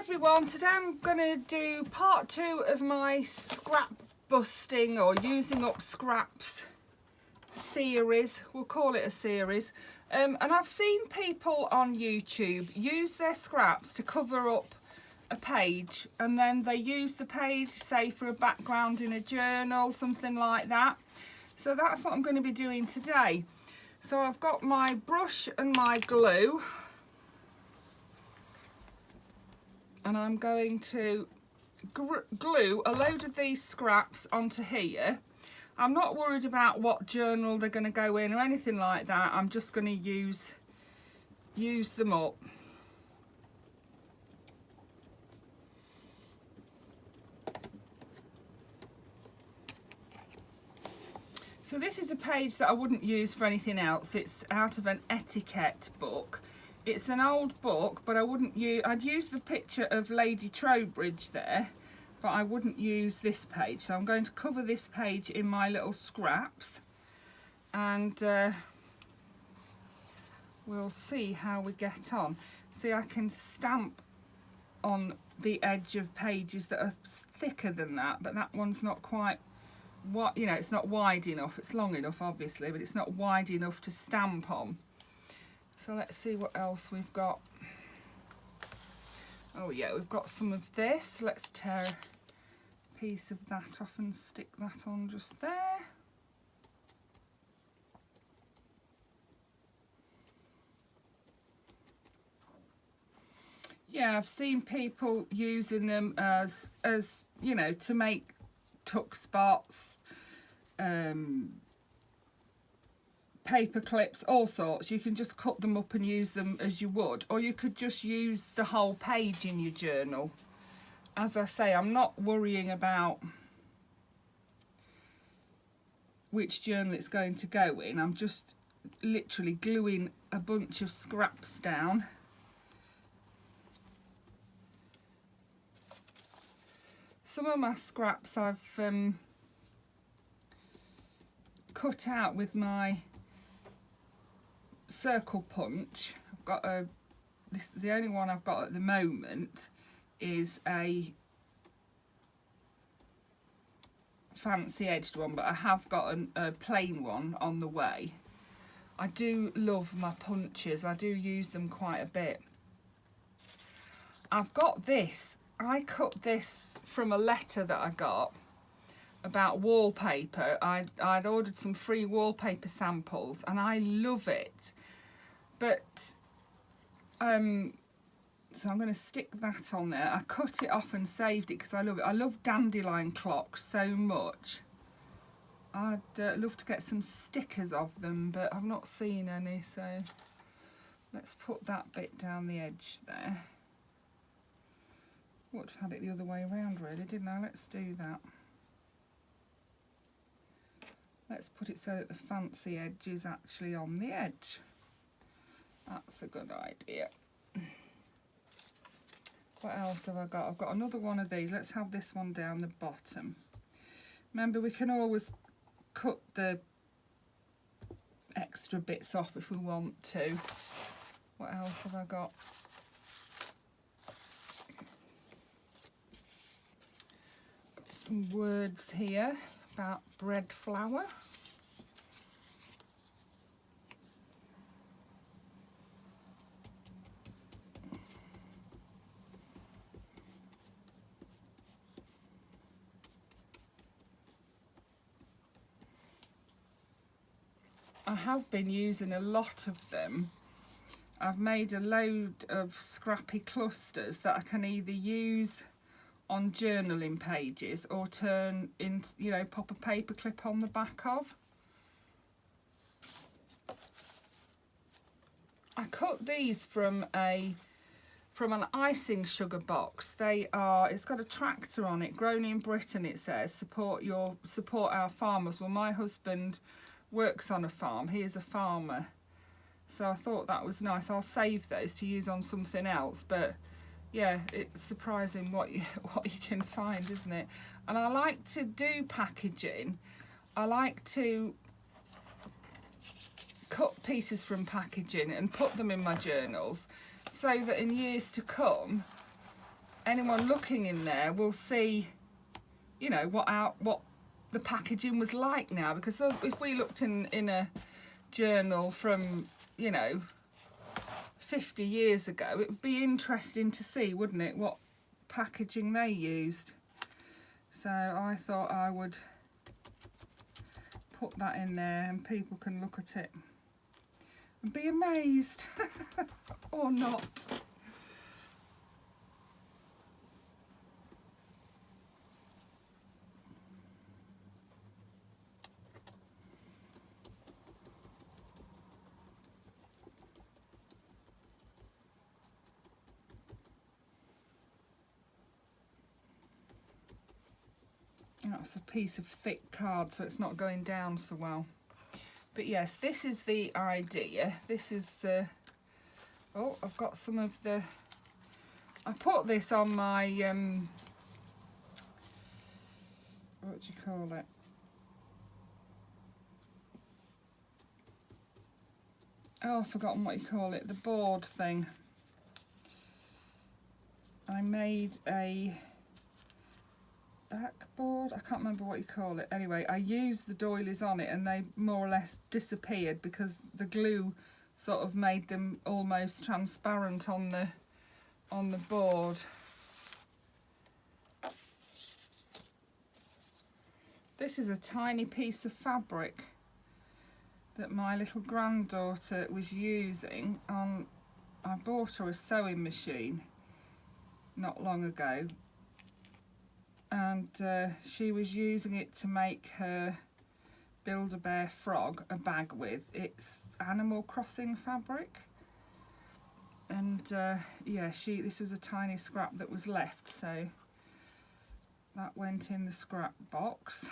everyone, today I'm going to do part 2 of my scrap busting or using up scraps series. We'll call it a series. And I've seen people on YouTube use their scraps to cover up a page, and then they use the page, say, for a background in a journal, something like that. So that's what I'm going to be doing today. So I've got my brush and my glue, and I'm going to glue a load of these scraps onto here. I'm not worried about what journal they're going to go in or anything like that. I'm just going to use them up. So this is a page that I wouldn't use for anything else. It's out of an etiquette book. It's an old book, but I wouldn't use, I'd use the picture of Lady Trowbridge there, but I wouldn't use this page. So I'm going to cover this page in my little scraps, and we'll see how we get on. See, I can stamp on the edge of pages that are thicker than that, but that one's not quite, what, you know, it's not wide enough. It's long enough, obviously, but it's not wide enough to stamp on. So let's see what else we've got. Oh yeah, we've got some of this. Let's tear a piece of that off and stick that on just there. Yeah, I've seen people using them as you know, to make tuck spots, paper clips, all sorts. You can just cut them up and use them as you would, or you could just use the whole page in your journal. As I say, I'm not worrying about which journal it's going to go in. I'm just literally gluing a bunch of scraps down. Some of my scraps I've cut out with my circle punch. I've got the only one I've got at the moment is a fancy edged one, but I have got a plain one on the way. I do love my punches. I do use them quite a bit. I've got this. I cut this from a letter that I got about wallpaper. I'd ordered some free wallpaper samples and I love it. But so I'm going to stick that on there. I cut it off and saved it because I love it. I love dandelion clocks so much. I'd love to get some stickers of them, but I've not seen any, so let's put that bit down the edge there. Would have had it the other way around really, didn't I? Let's do that. Let's put it so that the fancy edge is actually on the edge. That's a good idea. What else have I got? I've got another one of these. Let's have this one down the bottom. Remember, we can always cut the extra bits off if we want to. What else have I got? Got some words here about bread flour. I have been using a lot of them. I've made a load of scrappy clusters that I can either use on journaling pages or turn in, you know, pop a paper clip on the back of. I cut these from an icing sugar box. It's got a tractor on it, grown in Britain, it says, support our farmers. Well, my husband works on a farm. He is a farmer, so I thought that was nice. I'll save those to use on something else, but yeah, it's surprising what you can find, isn't it? And I like to do packaging. I like to cut pieces from packaging and put them in my journals so that in years to come anyone looking in there will see, you know, what the packaging was like now, because if we looked in a journal from, you know, 50 years ago, it would be interesting to see, wouldn't it, what packaging they used. So I thought I would put that in there and people can look at it and be amazed or not. That's a piece of thick card, so it's not going down so well. But yes, this is the idea. This is, oh, I've got some of the, I put this on my, what do you call it? Oh, I've forgotten what you call it, the board thing. I made a backboard, I can't remember what you call it. Anyway, I used the doilies on it and they more or less disappeared because the glue sort of made them almost transparent on the board. This is a tiny piece of fabric that my little granddaughter was using on, I bought her a sewing machine not long ago, and she was using it to make her Build-A-Bear frog a bag with. It's Animal Crossing fabric, and yeah, this was a tiny scrap that was left, so that went in the scrap box.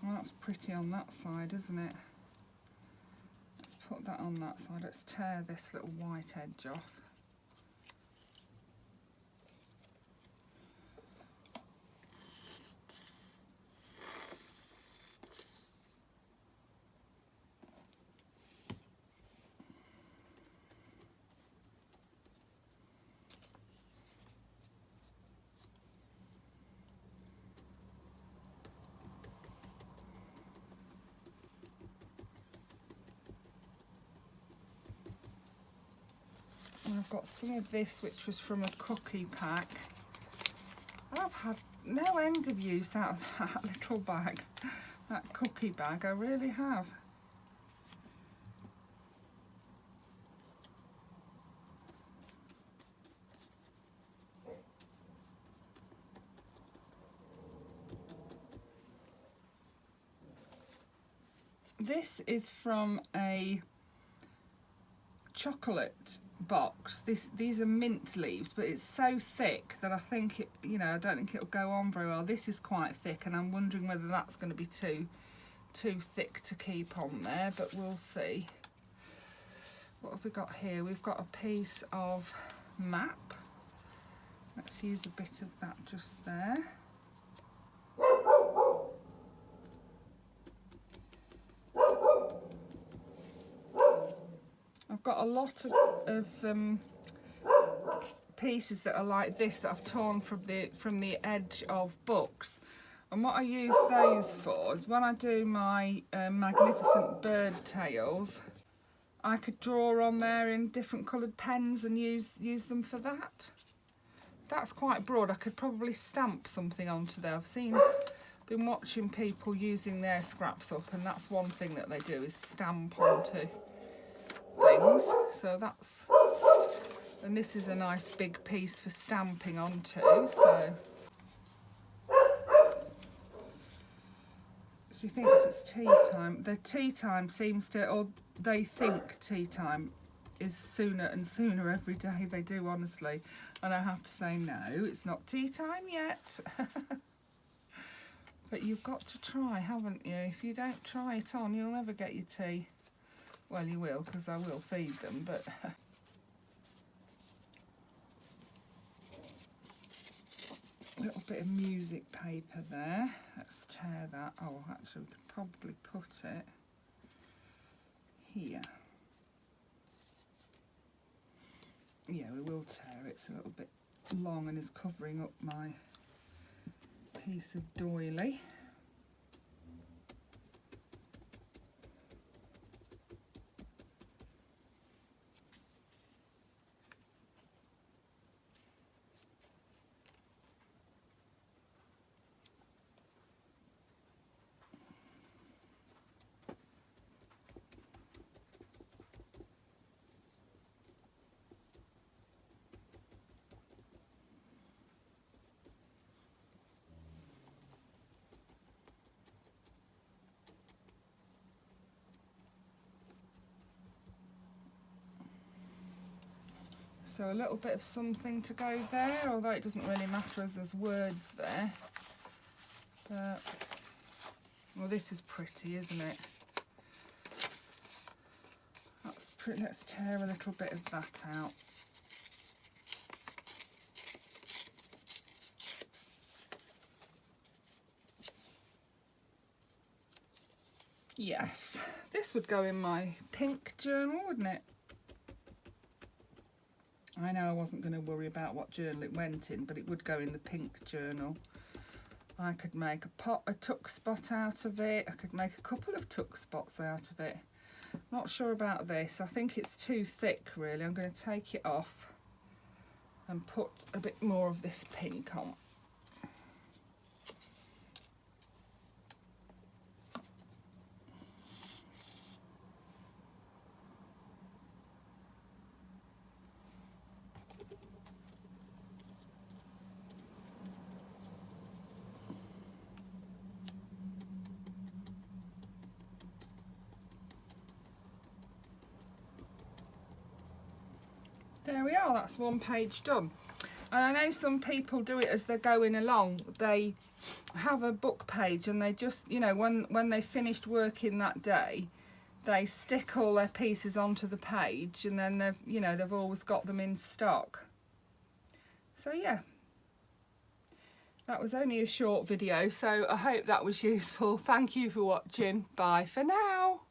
Well, that's pretty on that side, isn't it? Let's put that on that side. Let's tear this little white edge off. And I've got some of this which was from a cookie pack. I've had no end of use out of that little bag, that cookie bag, I really have. This is from a chocolate box. These are mint leaves, but it's so thick that I think it, you know, I don't think it'll go on very well. This is quite thick, and I'm wondering whether that's going to be too thick to keep on there, but we'll see. What have we got here? We've got a piece of Mape. Let's use a bit of that just there. I've got a lot of pieces that are like this that I've torn from the edge of books, and what I use those for is when I do my magnificent bird tails, I could draw on there in different coloured pens and use them for that. That's quite broad. I could probably stamp something onto there. Been watching people using their scraps up, and that's one thing that they do is stamp onto things. So that's, and this is a nice big piece for stamping onto. So she thinks it's tea time. The tea time seems to, or they think tea time is sooner and sooner every day. They do, honestly. And I have to say, no, it's not tea time yet. But you've got to try, haven't you? If you don't try it on, you'll never get your tea. Well, you will, because I will feed them, but bit of music paper there. Let's tear that. Oh, actually, we could probably put it here. Yeah, we will tear it. It's a little bit long and is covering up my piece of doily. So a little bit of something to go there, although it doesn't really matter as there's words there. But, well, this is pretty, isn't it? That's pretty. Let's tear a little bit of that out. Yes, this would go in my pink journal, wouldn't it? I know I wasn't going to worry about what journal it went in, but it would go in the pink journal. I could make a tuck spot out of it. I could make a couple of tuck spots out of it. Not sure about this. I think it's too thick, really. I'm going to take it off and put a bit more of this pink on. There we are, that's one page done. And I know some people do it as they're going along. They have a book page and they just, you know, when they finished working that day, they stick all their pieces onto the page and then they've, you know, they've always got them in stock. So yeah, that was only a short video, so I hope that was useful. Thank you for watching. Bye for now.